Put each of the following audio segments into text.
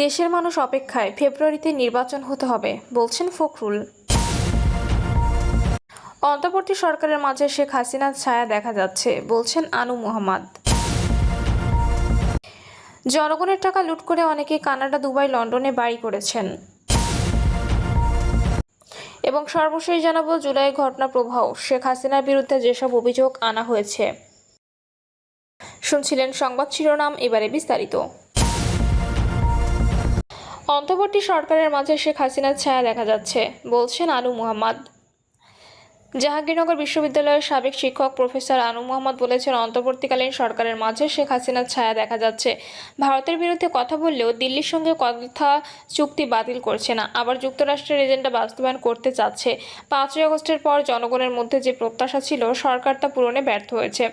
দেশের মানুষ অপেক্ষায়, ফেব্রুয়ারিতে নির্বাচন হতে হবে বলছেন ফখরুল। অন্তর্বর্তী সরকারের মাঝে শেখ হাসিনার ছায়া দেখা যাচ্ছে বলছেন আনু মোহাম্মদ। জনগণের টাকা লুট করে অনেকে কানাডা, দুবাই, লন্ডনে বাড়ি করেছেন। এবং সর্বশেষ জানাবো জুলাই ঘটনা প্রবাহ, শেখ হাসিনার বিরুদ্ধে যেসব অভিযোগ আনা হয়েছে। শুনছিলেন সংবাদ শিরোনাম, এবারে বিস্তারিত। অন্তর্বর্তী সরকারের মাঝে শেখ হাসিনার ছায়া দেখা যাচ্ছে বলছেন আনু মোহাম্মদ। জাহাঙ্গীরনগর বিশ্ববিদ্যালয়ের সাবেক শিক্ষক প্রফেসর আনু মোহাম্মদ বলেছেন, অন্তর্বর্তীকালীন সরকারের মাঝে শেখ হাসিনার ছায়া দেখা যাচ্ছে। ভারতের বিরুদ্ধে কথা বললেও দিল্লির সঙ্গে কথা চুক্তি বাতিল করছে না, আবার যুক্তরাষ্ট্রের এজেন্ডা বাস্তবায়ন করতে চাচ্ছে। 5ই আগস্টের পর জনগণের মধ্যে যে প্রত্যাশা ছিল, সরকার তা পূরণে ব্যর্থ হয়েছে।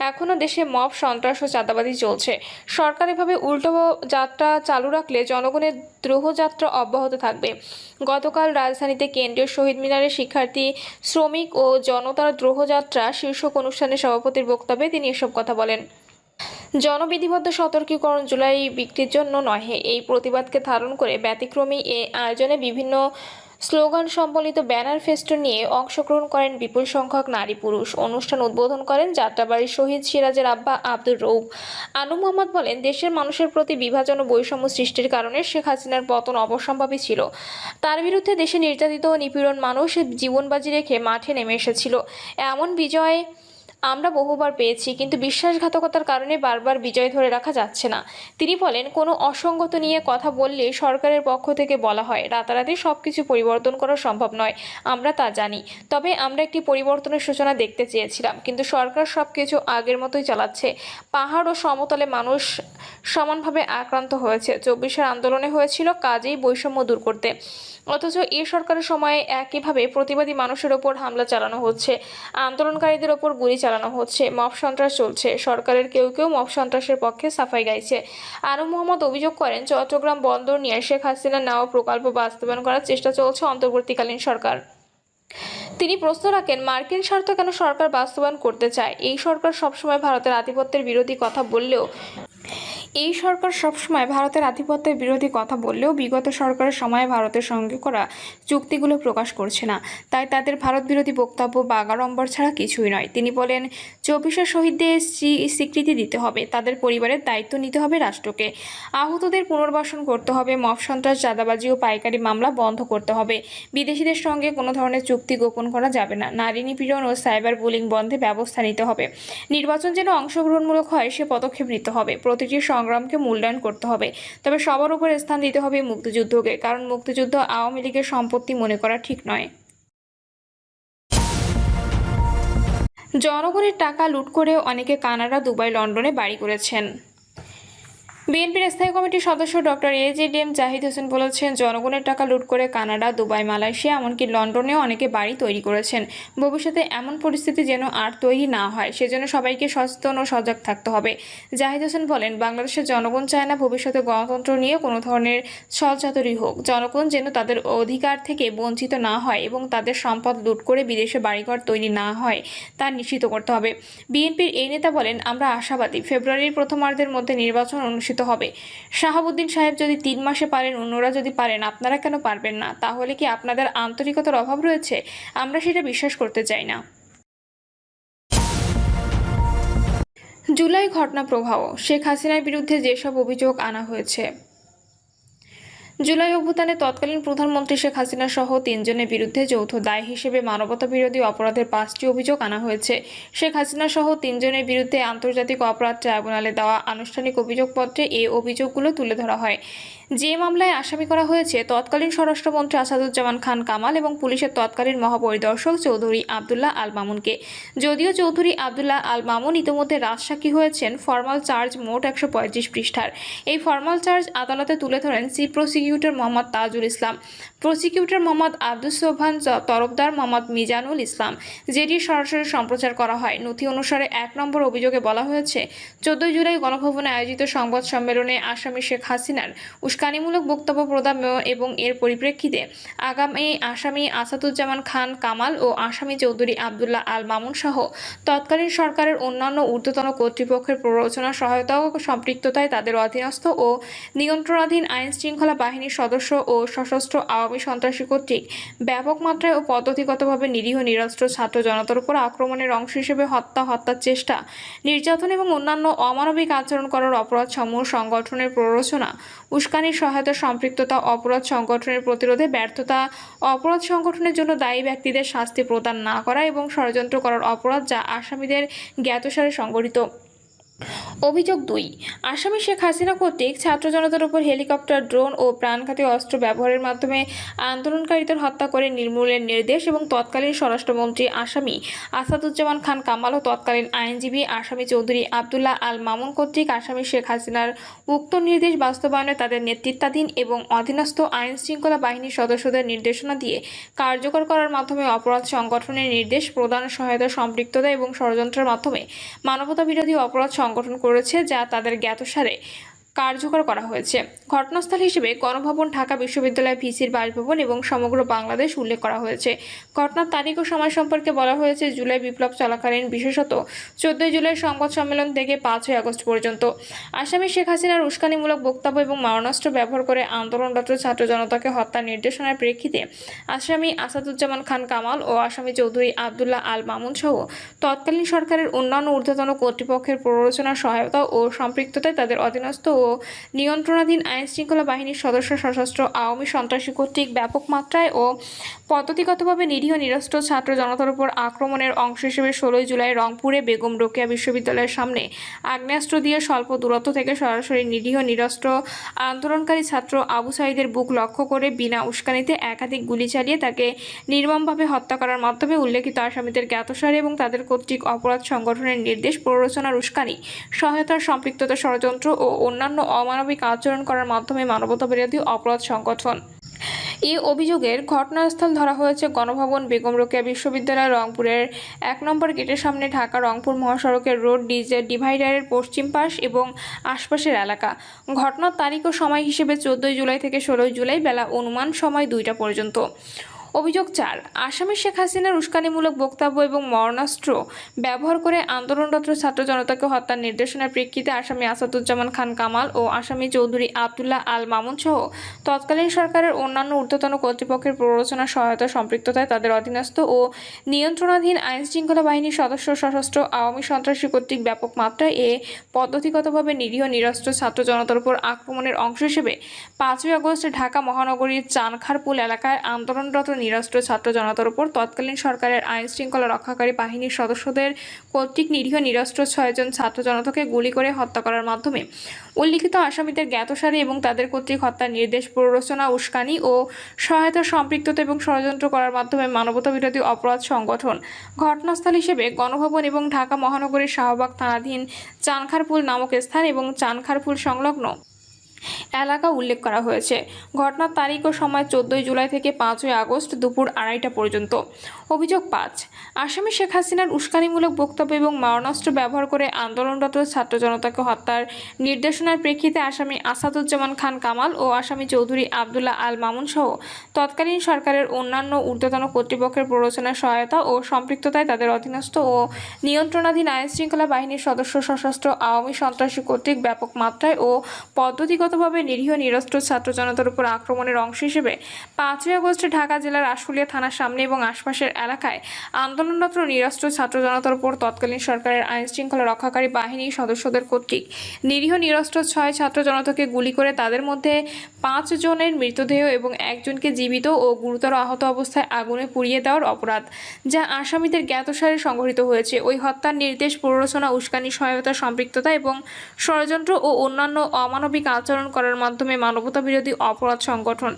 এখনও দেশে মব, সন্ত্রাস ও চাঁদাবাজি চলছে। সরকার এভাবে উল্টো যাত্রা চালু রাখলে জনগণের দ্রোহযাত্রা অব্যাহত থাকবে। গতকাল রাজধানীতে কেন্দ্রীয় শহীদ মিনারে শিক্ষার্থী, শ্রমিক ও জনতার দ্রোহযাত্রা শীর্ষক অনুষ্ঠানে সভাপতির বক্তব্যে তিনি এসব কথা বলেন। জনবিধিবদ্ধ সতর্কীকরণ জুলাই বিক্রির জন্য নহে, এই প্রতিবাদকে ধারণ করে ব্যতিক্রমী এ আয়োজনে বিভিন্ন স্লোগান সম্বলিত ব্যানার ফেস্টুন নিয়ে অংশগ্রহণ করেন বিপুল সংখ্যক নারী পুরুষ। অনুষ্ঠান উদ্বোধন করেন যাত্রাবাড়ির শহীদ সিরাজের আব্বা আব্দুর রউফ। আনু মোহাম্মদ বলেন, দেশের মানুষের প্রতি বিভাজন ও বৈষম্য সৃষ্টির কারণে শেখ হাসিনার পতন অবশ্যম্ভাবী ছিল। তার বিরুদ্ধে দেশে নির্যাতিত ও নিপীড়ন মানুষ জীবন বাজি রেখে মাঠে নেমে এসেছিল। এমন বিজয় আমরা বহুবার পেয়েছি, কিন্তু বিশ্বাসঘাতকতার কারণে বারবার বিজয় ধরে রাখা যাচ্ছে না। তিনি বলেন, কোনো অসঙ্গত নিয়ে কথা বললে সরকারের পক্ষ থেকে বলা হয় রাতারাতি সবকিছু পরিবর্তন করা সম্ভব নয়, আমরা তা জানি। তবে আমরা একটি পরিবর্তনের সূচনা দেখতে চেয়েছিলাম, কিন্তু সরকার সবকিছু আগের মতোই চালাচ্ছে। পাহাড় ও সমতলে মানুষ সমানভাবে আক্রান্ত হয়েছে। 24-এর আন্দোলনে হয়েছিল কাজেই বৈষম্য দূর করতে, অথচ এ সরকারের সময়ে একইভাবে প্রতিবাদী মানুষের ওপর হামলা চালানো হচ্ছে, আন্দোলনকারীদের ওপর গুলি চালানো হচ্ছে, মব সন্ত্রাস চলছে। সরকারের কেউ কেউ মব সন্ত্রাসের পক্ষে সাফাই গাইছে। আনু মোহাম্মদ অভিযোগ করেন, চট্টগ্রাম বন্দর নিয়ে শেখ হাসিনার নেওয়া প্রকল্প বাস্তবায়ন করার চেষ্টা চলছে অন্তর্বর্তীকালীন সরকার। তিনি প্রশ্ন রাখেন, মার্কিন স্বার্থ কেন সরকার বাস্তবায়ন করতে চায়? এই সরকার সবসময় ভারতের আধিপত্যের বিরোধী কথা বললেও বিগত সরকারের সময় ভারতের সঙ্গে করা চুক্তিগুলো প্রকাশ করছে না। তাই তাদের ভারত বিরোধী বক্তব্য বাগাড়ম্বর ছাড়া কিছুই নয়। তিনি বলেন, 24-এর শহীদদের স্বীকৃতি দিতে হবে, তাদের পরিবারের দায়িত্ব নিতে হবে রাষ্ট্রকে, আহতদের পুনর্বাসন করতে হবে, মব সন্ত্রাস, চাঁদাবাজি ও পাইকারি মামলা বন্ধ করতে হবে, বিদেশিদের সঙ্গে কোনো ধরনের চুক্তি গোপন করা যাবে না, নারী নিপীড়ন ও সাইবার বুলিং বন্ধে ব্যবস্থা নিতে হবে, নির্বাচন যেন অংশগ্রহণমূলক হয় সে পদক্ষেপ নিতে হবে, প্রতিটি সংগ্রামকে মূল্যায়ন করতে হবে। তবে সবার উপরে স্থান দিতে হবে মুক্তিযুদ্ধকে, কারণ মুক্তিযুদ্ধ আওয়ামী লীগের সম্পত্তি মনে করা ঠিক নয়। জনগণের টাকা লুট করে অনেকে কানাডা, দুবাই, লন্ডনে বাড়ি করেছেন। বিএনপির স্থায়ী কমিটির সদস্য ডক্টর এজেডিএম জাহিদ হোসেন বলেছেন, জনগণের টাকা লুট করে কানাডা, দুবাই, মালয়েশিয়া, এমনকি লন্ডনেও অনেকে বাড়ি তৈরি করেছেন। ভবিষ্যতে এমন পরিস্থিতি যেন আর তৈরি না হয়, সেজন্য সবাইকে সচেতন ও সজাগ থাকতে হবে। জাহিদ হোসেন বলেন, বাংলাদেশের জনগণ চায় না ভবিষ্যতে গণতন্ত্র নিয়ে কোনো ধরনের ছলচাতুরি হোক। জনগণ যেন তাদের অধিকার থেকে বঞ্চিত না হয় এবং তাদের সম্পদ লুট করে বিদেশে বাড়িঘর তৈরি না হয় তা নিশ্চিত করতে হবে। বিএনপির এই নেতা বলেন, আমরা আশাবাদী ফেব্রুয়ারির প্রথমার্ধের মধ্যে নির্বাচন অনুষ্ঠিত হবে। শাহাবুদ্দিন সাহেব যদি 3 মাসে পারেন, অন্যরা যদি পারেন, আপনারা কেন পারবেন না? তাহলে কি আপনাদের আন্তরিকতার অভাব রয়েছে? আমরা সেটা বিশ্বাস করতে চাই না। জুলাই ঘটনা প্রবাহ, শেখ হাসিনার বিরুদ্ধে যেসব অভিযোগ আনা হয়েছে। জুলাই অভ্যুত্থানে তৎকালীন প্রধানমন্ত্রী শেখ হাসিনা সহ 3 জনের বিরুদ্ধে যৌথ দায় হিসেবে মানবতাবিরোধী অপরাধের 5টি অভিযোগ আনা হয়েছে। শেখ হাসিনা সহ 3 জনের বিরুদ্ধে আন্তর্জাতিক অপরাধ ট্রাইব্যুনালে দেওয়া আনুষ্ঠানিক অভিযোগপত্রে এই অভিযোগগুলো তুলে ধরা হয়। যে মামলায় আসামি করা হয়েছে তৎকালীন স্বরাষ্ট্রমন্ত্রী আসাদুজ্জামান খান কামাল এবং পুলিশের তৎকালীন মহাপরিদর্শক চৌধুরী আবদুল্লাহ আল মামুনকে। যদিও চৌধুরী আবদুল্লাহ আল মামুন ইতিমধ্যে রাজসাক্ষী হয়েছেন, ফরমাল চার্জ মোট 135 পৃষ্ঠার। এই ফরমাল চার্জ আদালতে তুলে ধরেন chief prosecutor prosecutor Mohammad Tajul Islam, prosecutor Mohammad Abdus Sobhan Tarafdar, Mohammad Mizanul Islam, যেটি সরাসরি সম্প্রচার করা হয়। নথি অনুসারে 1 নম্বর অভিযোগে বলা হয়েছে, 14 জুলাই গণভবনে আয়োজিত সংবাদ সম্মেলনে আসামি শেখ হাসিনার উস্কানিমূলক বক্তব্য প্রদান এবং এর পরিপ্রেক্ষিতে আগামী আসামি আসাদুজ্জামান খান কামাল ও আসামি চৌধুরী আবদুল্লাহ আল মামুন সহ তৎকালীন সরকারের অন্যান্য ঊর্ধ্বতন কর্তৃপক্ষের প্ররোচনা, সহায়তা ও সম্পৃক্ততায় তাদের অধীনস্থ ও নিয়ন্ত্রণাধীন আইন শৃঙ্খলা বাহিনীর সদস্য ও সশস্ত্র আওয়ামী সন্ত্রাসী কর্তৃক ব্যাপক মাত্রায় ও পদ্ধতিগতভাবে নিরীহ নিরস্ত্র ছাত্র জনতার উপর আক্রমণের অংশ হিসেবে হত্যার চেষ্টা, নির্যাতন এবং অন্যান্য অমানবিক আচরণ করার অপরাধ সমূহ সংগঠনের প্ররোচনা, উস্কানির সহায়তা, সম্পৃক্ততা, অপরাধ সংগঠনের প্রতিরোধে ব্যর্থতা, অপরাধ সংগঠনের জন্য দায়ী ব্যক্তিদের শাস্তি প্রদান না করা এবং ষড়যন্ত্র করার অপরাধ যা আসামিদের জ্ঞাতসারে সংগঠিত। অভিযোগ 2, আসামি শেখ হাসিনা কর্তৃক ছাত্র জনতার উপর হেলিকপ্টার, ড্রোন ও প্রাণঘাতী অস্ত্র ব্যবহারের মাধ্যমে আন্দোলনকারীদের হত্যা করে নির্মূলের নির্দেশ এবং তৎকালীন স্বরাষ্ট্রমন্ত্রী আসামি আসাদুজ্জামান খান কামাল ও তৎকালীন আইনজীবী আসামি চৌধুরী আবদুল্লাহ আল মামুন কর্তৃক আসামি শেখ হাসিনার উক্ত নির্দেশ বাস্তবায়নে তাদের নেতৃত্বাধীন এবং অধীনস্থ আইন শৃঙ্খলা বাহিনীর সদস্যদের নির্দেশনা দিয়ে কার্যকর করার মাধ্যমে অপরাধ সংগঠনের নির্দেশ প্রদান, সহায়তা, সম্পৃক্ততা এবং ষড়যন্ত্রের মাধ্যমে মানবতা বিরোধী অপরাধ সংগঠন করেছে যা তাদের জ্ঞাতসারে কার্যকর করা হয়েছে। ঘটনাস্থল হিসেবে গণভবন, ঢাকা বিশ্ববিদ্যালয় ভিসির বাসভবন এবং সমগ্র বাংলাদেশ উল্লেখ করা হয়েছে। ঘটনার তারিখ ও সময় সম্পর্কে বলা হয়েছে, জুলাই বিপ্লব চলাকালীন, বিশেষত 14 জুলাই সংবাদ সম্মেলন থেকে 5 আগস্ট পর্যন্ত আসামি শেখ হাসিনার উস্কানিমূলক বক্তব্য এবং মারণাস্ত্র ব্যবহার করে আন্দোলনরত ছাত্র জনতাকে হত্যার নির্দেশনার প্রেক্ষিতে আসামি আসাদুজ্জামান খান কামাল ও আসামি চৌধুরী আবদুল্লাহ আল মামুন সহ তৎকালীন সরকারের অন্যান্য ঊর্ধ্বতন কর্তৃপক্ষের প্ররোচনা, সহায়তা ও সম্পৃক্ততায় তাদের অধীনস্থ ও নিয়ন্ত্রণাধীন আইন শৃঙ্খলা বাহিনীর সদস্য, সশস্ত্র আওয়ামী সন্ত্রাসী কর্তৃক ব্যাপক মাত্রায় ও পদ্ধতিগতভাবে নিরীহ নিরস্ত্র ছাত্র জনতার উপর আক্রমণের অংশ হিসেবে 16 জুলাই রংপুরে বেগম রোকেয়া বিশ্ববিদ্যালয়ের সামনে আগ্নেয়াস্ত্র দিয়ে স্বল্প দূরত্ব থেকে সরাসরি নিরীহ নিরস্ত্র আন্দোলনকারী ছাত্র আবু সাঈদের বুক লক্ষ্য করে বিনা উস্কানিতে একাধিক গুলি চালিয়ে তাকে নির্মমভাবে হত্যা করার মাধ্যমে উল্লেখিত আসামিদের জ্ঞাতসারে এবং তাদের কর্তৃক অপরাধ সংগঠনের নির্দেশ, প্ররোচনার, উস্কানি, সহায়তার, সম্পৃক্ততা, ষড়যন্ত্র ও অন্যান্য অমানবিক আচরণ করার মাধ্যমে মানবতাবিরোধী অপরাধ সংগঠন। এই অভিযোগের ঘটনাস্থল ধরা হয়েছে গণভবন, বেগম রোকেয়া বিশ্ববিদ্যালয়, রংপুরের 1 নম্বর গেটের সামনে, ঢাকা রংপুর মহাসড়কের রোড ডিভাইডারের পশ্চিম পাশ এবং আশপাশের এলাকা। ঘটনার তারিখ ও সময় হিসেবে 14 জুলাই থেকে 16 জুলাই বেলা অনুমান সময় 2টা পর্যন্ত। অভিযোগ 4, আসামি শেখ হাসিনার উস্কানিমূলক বক্তব্য এবং মারণাস্ত্র ব্যবহার করে আন্দোলনরত ছাত্র জনতাকে হত্যার নির্দেশনার প্রেক্ষিতে আসামি আসাদুজ্জামান খান কামাল ও আসামি চৌধুরী আবদুল্লাহ আল মামুন সহ তৎকালীন সরকারের অন্যান্য ঊর্ধ্বতন কর্তৃপক্ষের প্ররোচনা, সহায়তা, সম্পৃক্ততায় তাদের অধীনস্থ ও নিয়ন্ত্রণাধীন আইন শৃঙ্খলা বাহিনীর সদস্য, সশস্ত্র আওয়ামী সন্ত্রাসী কর্তৃক ব্যাপক মাত্রায় পদ্ধতিগতভাবে নিরীহ নিরস্ত্র ছাত্র জনতার উপর আক্রমণের অংশ হিসেবে 5 আগস্ট ঢাকা মহানগরীর চানখারপুল এলাকায় আন্দোলনরত নিরস্ত্র ছাত্র জনতার উপর তৎকালীন সরকারের আইন শৃঙ্খলা রক্ষাকারী বাহিনীর সদস্যদের কর্তৃক নিরীহ নিরস্ত্র 6 জন ছাত্র জনতাকে গুলি করে হত্যা করার মাধ্যমে উল্লিখিত আসামিদের জ্ঞাতসারে এবং তাদের কর্তৃক হত্যার নির্দেশ, প্ররোচনা, উস্কানি ও সহায়তা, সম্পৃক্ততা এবং ষড়যন্ত্র করার মাধ্যমে মানবতা বিরোধী অপরাধ সংগঠন। ঘটনাস্থল হিসেবে গণভবন এবং ঢাকা মহানগরীর শাহবাগ থানাধীন চানখারপুল নামক স্থান এবং চানখারপুল সংলগ্ন এলাকা উল্লেখ করা হয়েছে। ঘটনার তারিখ ও সময় 14 জুলাই থেকে 5 আগস্ট দুপুর 2:30টা পর্যন্ত। অভিযোগ 5, আসামি শেখ হাসিনার উস্কানিমূলক বক্তব্য এবং মারণাস্ত্র ব্যবহার করে আন্দোলনরত ছাত্র জনতাকে হত্যার নির্দেশনার প্রেক্ষিতে আসামি আসাদুজ্জামান খান কামাল ও আসামি চৌধুরী আবদুল্লাহ আল মামুন সহ তৎকালীন সরকারের অন্যান্য ঊর্ধ্বতন কর্তৃপক্ষের প্ররোচনা, সহায়তা ও সম্পৃক্ততায় তাদের অধীনস্থ ও নিয়ন্ত্রণাধীন আইন শৃঙ্খলা বাহিনীর সদস্য, সশস্ত্র আওয়ামী সন্ত্রাসী কর্তৃক ব্যাপক মাত্রায় ও পদ্ধতিগতভাবে নিরীহ নিরস্ত্র ছাত্র জনতার উপর আক্রমণের অংশ হিসেবে 5 আগস্ট ঢাকা জেলার আশুলিয়া থানার সামনে এবং আশপাশের এলাকায় আন্দোলনরত নিরস্ত্র ছাত্র জনতার উপর তৎকালীন সরকারের আইন শৃঙ্খলা রক্ষাকারী বাহিনীর সদস্যদের কর্তৃক নিরীহ নিরস্ত্র 6 ছাত্র জনতাকে গুলি করে তাদের মধ্যে 5 জনের মৃতদেহ এবং 1 জনকে জীবিত ও গুরুতর আহত অবস্থায় আগুনে পুড়িয়ে দেওয়ার অপরাধ, যা আসামিদের জ্ঞাতসারে সংঘটিত হয়েছে। ওই হত্যার নির্দেশ, প্ররোচনা, উস্কানি, সহায়তা, সম্পৃক্ততা এবং ষড়যন্ত্র ও অন্যান্য অমানবিক আচরণ করার মাধ্যমে মানবতা বিরোধী অপরাধ সংগঠন।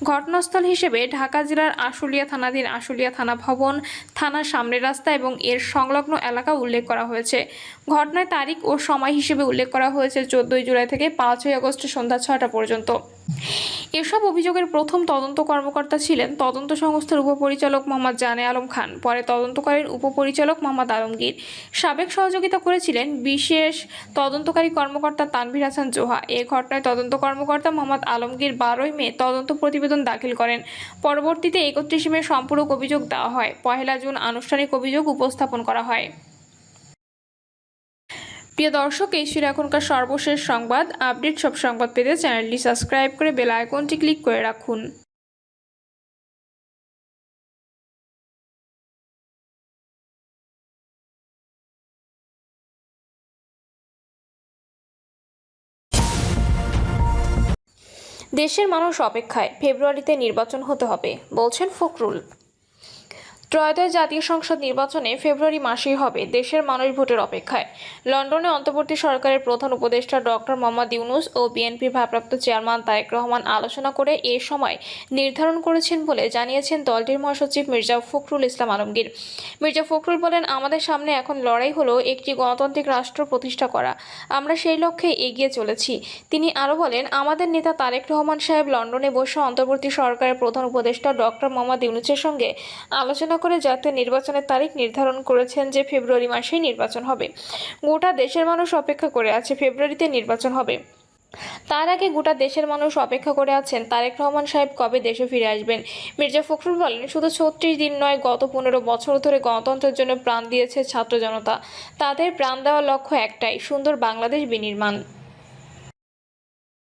ঘটনাস্থল হিসেবে ঢাকা জেলার আশুলিয়া থানাধীন আশুলিয়া থানা ভবন, থানার সামনের রাস্তা এবং এর সংলগ্ন এলাকা উল্লেখ করা হয়েছে। ঘটনার তারিখ ও সময় হিসেবে উল্লেখ করা হয়েছে 14 জুলাই থেকে 5 আগস্ট সন্ধ্যা 6টা পর্যন্ত। এসব অভিযোগের প্রথম তদন্ত কর্মকর্তা ছিলেন তদন্ত সংস্থার উপপরিচালক মোহাম্মদ জানে আলম খান, পরে তদন্ত করেন উপপরিচালক মোহাম্মদ আলমগীর। সাবেক সহযোগিতা করেছিলেন বিশেষ তদন্তকারী কর্মকর্তা তানভীর হাসান জোহা। এ ঘটনায় তদন্ত কর্মকর্তা মোহাম্মদ আলমগীর 12 মে তদন্ত প্রতিবেদন দাখিল করেন। পরবর্তীতে 31 মে সম্পূরক অভিযোগ দেওয়া হয়। 1 জুন আনুষ্ঠানিক অভিযোগ উপস্থাপন করা হয়। প্রিয় দর্শক, এই ছিল এখনকার সর্বশেষ সংবাদ আপডেট। সব সংবাদ পেতে চ্যানেলটি সাবস্ক্রাইব করে বেল আইকনটি ক্লিক করে রাখুন। দেশের মানুষ অপেক্ষায়, ফেব্রুয়ারিতে নির্বাচন হতে হবে বলছেন ফখরুল। ত্রয়োদশ জাতীয় সংসদ নির্বাচনে ফেব্রুয়ারি মাসেই হবে। দেশের মানুষ ভোটের অপেক্ষায়। লন্ডনে অন্তর্বর্তী সরকারের প্রধান উপদেষ্টা ডক্টর মোহাম্মদ ইউনূস ও বিএনপির ভারপ্রাপ্ত চেয়ারম্যান তারেক রহমান আলোচনা করে এ সময় নির্ধারণ করেছেন বলে জানিয়েছেন দলটির মহাসচিব মির্জা ফখরুল ইসলাম আলমগীর। মির্জা ফখরুল বলেন, আমাদের সামনে এখন লড়াই হলো একটি গণতান্ত্রিক রাষ্ট্র প্রতিষ্ঠা করা। আমরা সেই লক্ষ্যে এগিয়ে চলেছি। তিনি আরও বলেন, আমাদের নেতা তারেক রহমান সাহেব লন্ডনে বসে অন্তর্বর্তী সরকারের প্রধান উপদেষ্টা ডক্টর মোহাম্মদ ইউনূসের সঙ্গে আলোচনা করে জাতীয় নির্বাচনের তারিখ নির্ধারণ করেছেন যে ফেব্রুয়ারি মাসেই নির্বাচন হবে। গোটা দেশের মানুষ অপেক্ষা করে আছে, ফেব্রুয়ারিতে নির্বাচন হবে। তার আগে গোটা দেশের মানুষ অপেক্ষা করে আছেন তারেক রহমান সাহেব কবে দেশে ফিরে আসবেন। মির্জা ফখরুল বলেন, শুধু 36 দিন নয়, গত 15 বছর ধরে গণতন্ত্রের জন্য প্রাণ দিয়েছে ছাত্র জনতা। তাদের প্রাণ দেওয়ার লক্ষ্য একটাই, সুন্দর বাংলাদেশ বিনির্মাণ।